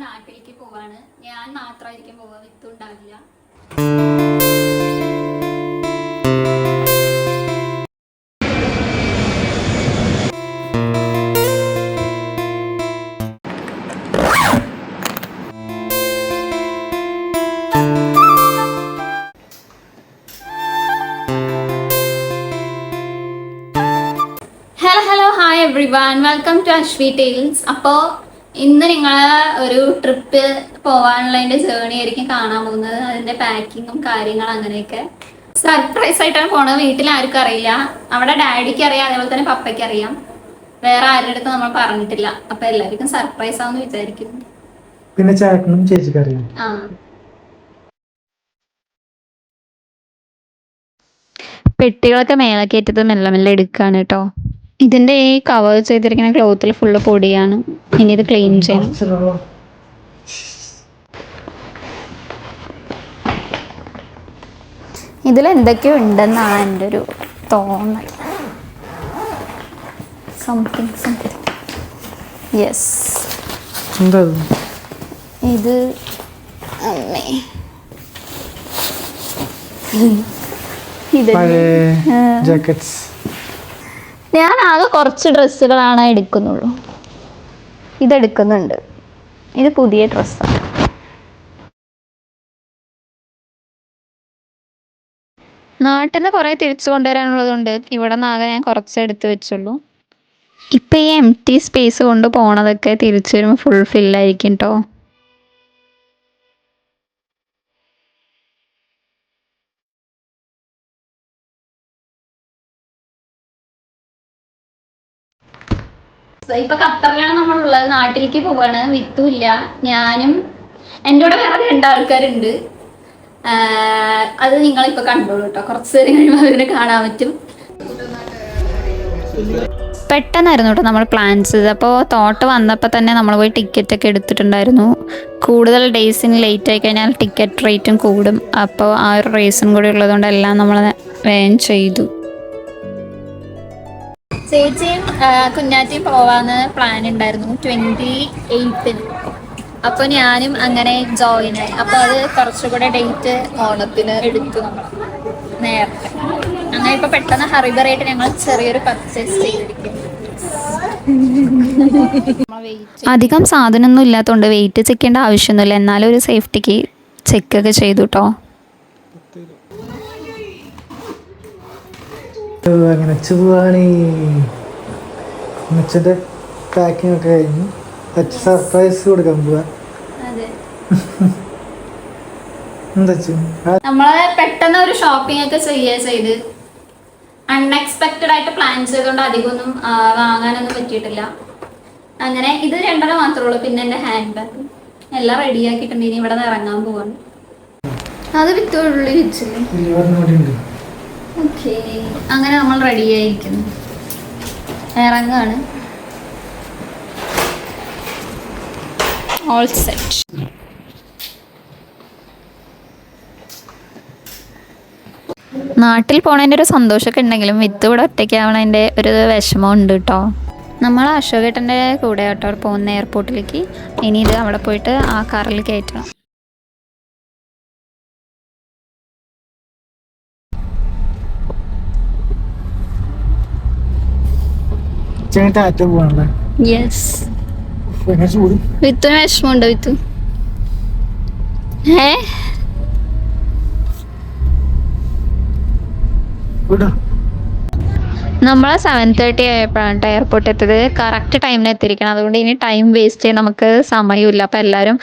നാട്ടിലേക്ക് പോവാണ്. ഞാൻ മാത്രമായിരിക്കും പോവാ, വിത്തും ഉണ്ടാവില്ല. Hello hi everyone, welcome to Ashwi tales. അപ്പോൾ ഇന്ന് നിങ്ങൾ ഒരു ട്രിപ്പ് പോകാനുള്ളതിൻ്റെ ജേണി ആയിരിക്കും കാണാൻ പോകുന്നത്. അതിൻ്റെ പാക്കിങ്ങും കാര്യങ്ങളും അങ്ങനെയൊക്കെ സർപ്രൈസ് ആയിട്ടാണ് പോണത്. വീട്ടിൽ ആർക്കും അറിയില്ല. അവിടെ ഡാഡിക്ക് അറിയാം, അതേപോലെ തന്നെ പപ്പയ്ക്ക് അറിയാം. വേറെ ആരുടെ അടുത്ത് നമ്മൾ പറഞ്ഞിട്ടില്ല. അപ്പൊ എല്ലാവർക്കും സർപ്രൈസ് ആണെന്ന് വിചാരിക്കുന്നു. പിന്നെ ചേട്ടനും ചേച്ചിക്ക് അറിയാം. പെട്ടികളൊക്കെ മേലെ കയറ്റത് മെല്ലെ മെല്ലെ എടുക്കാണ് കേട്ടോ. ഇതിന്റെ ഈ കവർ ചെയ്തിരിക്കുന്ന ക്ലോത്തിൽ ഫുള്ള് പൊടിയാണ്. ഇനി ഇത് ക്ലീൻ ചെയ്യണം. ഇതിൽ എന്തൊക്കെയോ ഉണ്ടെന്നാണ് എൻ്റെ ഒരു തോന്നൽ. Something yes. ഇത് അമ്മേ ഞാൻ ആകെ കുറച്ച് ഡ്രസ്സുകളാണ് എടുക്കുന്നുള്ളൂ. ഇതെടുക്കുന്നുണ്ട്. ഇത് പുതിയ ഡ്രസ്സാണ്. നാട്ടിൽ നിന്ന് കുറേ തിരിച്ചു കൊണ്ടുവരാനുള്ളതുകൊണ്ട് ഇവിടെ നിന്ന് ആകെ ഞാൻ കുറച്ച് എടുത്ത് വെച്ചുള്ളൂ. ഇപ്പം ഈ എംപ്റ്റി സ്പേസ് കൊണ്ട് പോണതൊക്കെ തിരിച്ചു വരുമ്പോൾ ഫുൾ ഫില്ലായിരിക്കും കേട്ടോ. ഇപ്പൊ ഖത്തറിലാണ് നമ്മളുള്ളത്. നാട്ടിലേക്ക് പോവാണ്. വിത്തുമില്ല. ഞാനും എൻ്റെ കൂടെ വേറെ 2 ആൾക്കാരുണ്ട്. അത് നിങ്ങളിപ്പോൾ കണ്ടോളൂ കേട്ടോ. കുറച്ച് നേരം കഴിയുമ്പോൾ അതിനെ കാണാൻ പറ്റും. പെട്ടെന്നായിരുന്നു കേട്ടോ നമ്മൾ പ്ലാൻ ചെയ്തത്. അപ്പോൾ തോട്ട് വന്നപ്പോൾ തന്നെ നമ്മൾ പോയി ടിക്കറ്റൊക്കെ എടുത്തിട്ടുണ്ടായിരുന്നു. കൂടുതൽ ഡേയ്സിന് ലേറ്റ് ആയി കഴിഞ്ഞാൽ ടിക്കറ്റ് റേറ്റും കൂടും. അപ്പോൾ ആ ഒരു റീസൺ കൂടി ഉള്ളതുകൊണ്ട് എല്ലാം നമ്മൾ വേഗം ചെയ്തു. ചേച്ചിയും കുഞ്ഞാറ്റിയും പോവാന്ന് പ്ലാൻ ഉണ്ടായിരുന്നു 28ന്. അപ്പോൾ ഞാനും അങ്ങനെ ജോയിൻ ആയി. അപ്പോൾ അത് കുറച്ചുകൂടെ ഡേറ്റ് ഓണത്തിന് എടുത്തു നമ്മൾ നേരത്തെ. അങ്ങനെ ഇപ്പോൾ പെട്ടെന്ന് ഹറിബറായിട്ട് ഞങ്ങൾ ചെറിയൊരു പർച്ചേസ് ചെയ്തിരിക്കും. അധികം സാധനമൊന്നും ഇല്ലാത്തതുകൊണ്ട് വെയിറ്റ് ചെക്ക് ചെയ്യേണ്ട ആവശ്യമൊന്നുമില്ല. എന്നാലും ഒരു സേഫ്റ്റിക്ക് ചെക്കൊക്കെ ചെയ്തു കേട്ടോ. അങ്ങനെ ഉച്ചത്തെ പാക്കിംഗ് ഒക്കെ കഴിഞ്ഞു. സർപ്രൈസ് കൊടുക്കാൻ പോവാ. നമ്മള് പെട്ടെന്ന് ഒരു ഷോപ്പിംഗ് ഒക്കെ ചെയ്ത് അൺഎക്സ്പെക്റ്റഡ് ആയിട്ട് പ്ലാൻ ചെയ്തുകൊണ്ട് അധികമൊന്നും വാങ്ങാനൊന്നും പറ്റിയിട്ടില്ല. അങ്ങനെ ഇത് 2 മാത്രമേ ഉള്ളൂ. പിന്നെ എൻ്റെ ഹാൻഡ് ബാഗ് എല്ലാം റെഡി ആക്കിയിട്ടുണ്ട്. ഇനി ഇവിടെ നിന്ന് ഇറങ്ങാൻ പോവാണ്. അത് വിത്തുള്ളി വെച്ചില്ലേ? ഓക്കെ, അങ്ങനെ നമ്മൾ റെഡി ആയിരിക്കുന്നു. ഇറങ്ങാണ്. All set. നാട്ടിൽ പോണതിൻ്റെ ഒരു സന്തോഷമൊക്കെ ഉണ്ടെങ്കിലും വിത്ത് ഇവിടെ ഒറ്റയ്ക്കാവണതിൻ്റെ ഒരു വിഷമം ഉണ്ട് കേട്ടോ. നമ്മൾ അശോകേട്ടൻ്റെ കൂടെ കേട്ടോ പോകുന്ന എയർപോർട്ടിലേക്ക്. ഇനി ഇത് അവിടെ പോയിട്ട് ആ കാറിൽ കയറ്റണം. യെസ്. വിത്തുന് വിഷമമുണ്ടോ? വിത്തു നമ്മൾ 7:30 ആയപ്പോഴാണ് എയർപോർട്ട് എത്തിയത്. കറക്റ്റ് ടൈമിന് എത്തിയിരിക്കണം. അതുകൊണ്ട് ഇനി ടൈം വേസ്റ്റ് ചെയ്യാൻ നമുക്ക് സമയമില്ല. അപ്പോൾ എല്ലാവരും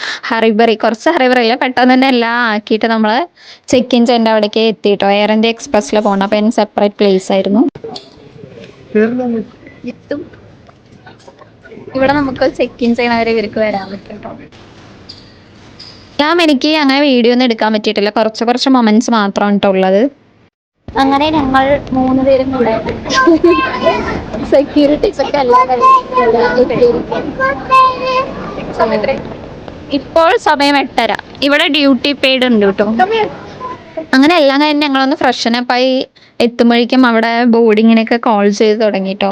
കുറച്ച് ഹറിബറിയില്ല, പെട്ടെന്ന് തന്നെ എല്ലാം ആക്കിയിട്ട് നമ്മൾ ചെക്ക് ഇൻ ചെയ്യേണ്ട അവിടേക്ക് എത്തിയിട്ടോ. എയർ ഇന്ത്യ എക്സ്പ്രസ്സിൽ പോകണം. അപ്പോൾ അതിന് സെപ്പറേറ്റ് പ്ലേസ് ആയിരുന്നു. ഇവിടെ നമുക്ക് ചെക്ക് ഇൻ ചെയ്യണവരെ ഇവർക്ക് വരാൻ പറ്റും. എനിക്ക് അങ്ങനെ വീഡിയോ ഒന്നും എടുക്കാൻ പറ്റിയിട്ടില്ല. കുറച്ച് മൊമെന്റ്സ് മാത്രമാണ് കേട്ടോ ഉള്ളത്. അങ്ങനെ ഞങ്ങൾ 3 പേരും കൂടെ സെക്യൂരിറ്റീസ് ഒക്കെ എല്ലാം ഇപ്പോൾ സമയം 8:30. ഇവിടെ ഡ്യൂട്ടി പെയ്ഡ് ഉണ്ട് കേട്ടോ. അങ്ങനെ എല്ലാം കഴിഞ്ഞ് ഞങ്ങളൊന്ന് ഫ്രഷനപ്പായി എത്തുമ്പോഴേക്കും അവിടെ ബോർഡിങ്ങിനൊക്കെ കോൾ ചെയ്ത് തുടങ്ങിട്ടോ.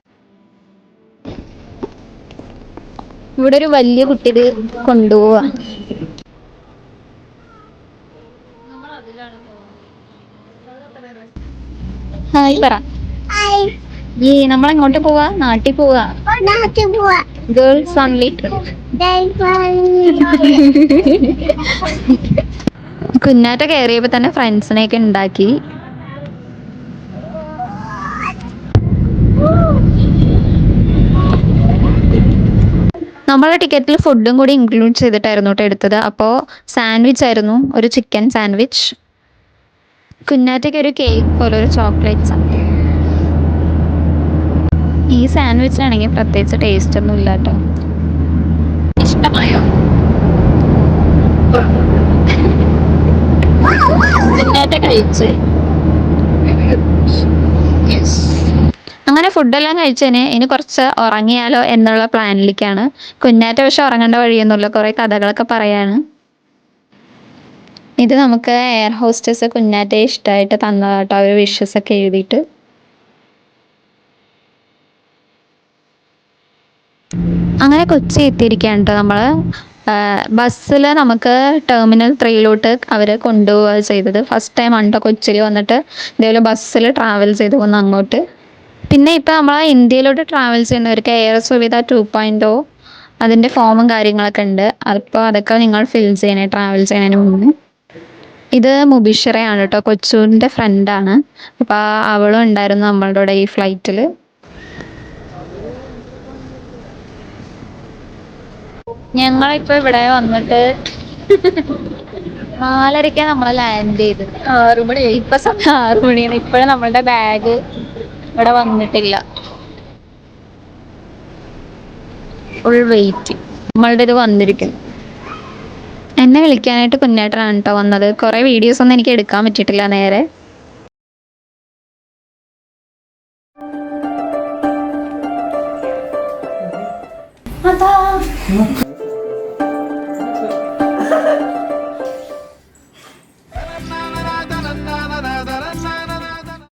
ഇവിടെ ഒരു വലിയ കുട്ടി ഇത് കൊണ്ടുപോവാ. ഹായ് പറ. ഈ നമ്മളെങ്ങോട്ട് പോവാ? നാട്ടിൽ പോവാ. Girls only trip. കുഞ്ഞാറ്റ കയറിയപ്പോ തന്നെ ഫ്രണ്ട്സിനെയൊക്കെ ഉണ്ടാക്കി. നമ്മളെ ടിക്കറ്റിൽ ഫുഡും കൂടി ഇൻക്ലൂഡ് ചെയ്തിട്ടായിരുന്നു കേട്ടോ എടുത്തത്. അപ്പോൾ സാൻഡ്വിച്ച് ആയിരുന്നു, ഒരു ചിക്കൻ സാൻഡ്വിച്ച്. കുഞ്ഞാറ്റയ്ക്ക് ഒരു കേക്ക് പോലെ ഒരു ചോക്ലേറ്റ് സംതിങ്. ഈ സാൻഡ്വിച്ചിനാണെങ്കിൽ പ്രത്യേകിച്ച് ടേസ്റ്റ് ഒന്നും ഇല്ല കേട്ടോ. ഇഷ്ടമായോ? കുഞ്ഞാറ്റ കഴിച്ച്. അങ്ങനെ ഫുഡെല്ലാം കഴിച്ചതിന് ഇനി കുറച്ച് ഉറങ്ങിയാലോ എന്നുള്ള പ്ലാനിലേക്കാണ്. കുഞ്ഞാറ്റ പക്ഷെ ഉറങ്ങേണ്ട വഴിയൊന്നുമില്ല, കുറേ കഥകളൊക്കെ പറയാണ്. ഇത് നമുക്ക് എയർ ഹോസ്റ്റസ് കുഞ്ഞാറ്റയെ ഇഷ്ടമായിട്ട് തന്നതാട്ടോ, അവർ വിഷസ് ഒക്കെ എഴുതിയിട്ട്. അങ്ങനെ കൊച്ചി എത്തിയിരിക്കുകയാണ് കേട്ടോ നമ്മൾ. ബസ്സിൽ നമുക്ക് ടെർമിനൽ 3 അവർ കൊണ്ടുപോവുക ചെയ്തത്. ഫസ്റ്റ് ടൈം ആണ് കൊച്ചിയിൽ വന്നിട്ട് ഇതേപോലെ ബസ്സിൽ ട്രാവൽ ചെയ്ത് പോകുന്ന അങ്ങോട്ട്. പിന്നെ ഇപ്പം നമ്മൾ ഇന്ത്യയിലോട്ട് ട്രാവൽ ചെയ്യുന്നവർക്ക് എയർ സുവിധ 2.0 അതിൻ്റെ ഫോമും കാര്യങ്ങളൊക്കെ ഉണ്ട്. അപ്പോൾ അതൊക്കെ നിങ്ങൾ ഫിൽ ചെയ്യണേ ട്രാവൽ ചെയ്യുന്നതിന് മുന്നേ. ഇത് മുബിഷറയാണ് കേട്ടോ, കൊച്ചൂരിൻ്റെ ഫ്രണ്ടാണ്. അപ്പോൾ അവളും ഉണ്ടായിരുന്നു നമ്മളുടെ കൂടെ ഈ ഫ്ലൈറ്റിൽ. ഞങ്ങളിപ്പോൾ ഇവിടെ വന്നിട്ട് 4:30 നമ്മൾ ലാൻഡ് ചെയ്ത്. 6 മണിയായി. ഇപ്പം സമയം 6 മണിയാണ്. ഇപ്പോഴും നമ്മളുടെ ബാഗ് ഇവിടെ വന്നിട്ടില്ല. Full wait. നമ്മളുടെ ഇത് വന്നിരിക്കുന്നു. എന്നെ വിളിക്കാനായിട്ട് കുഞ്ഞേട്ടനാണ് കേട്ടോ വന്നത്. കുറേ വീഡിയോസ് ഒന്നും എനിക്ക് എടുക്കാൻ പറ്റിയിട്ടില്ല നേരെ. അതാ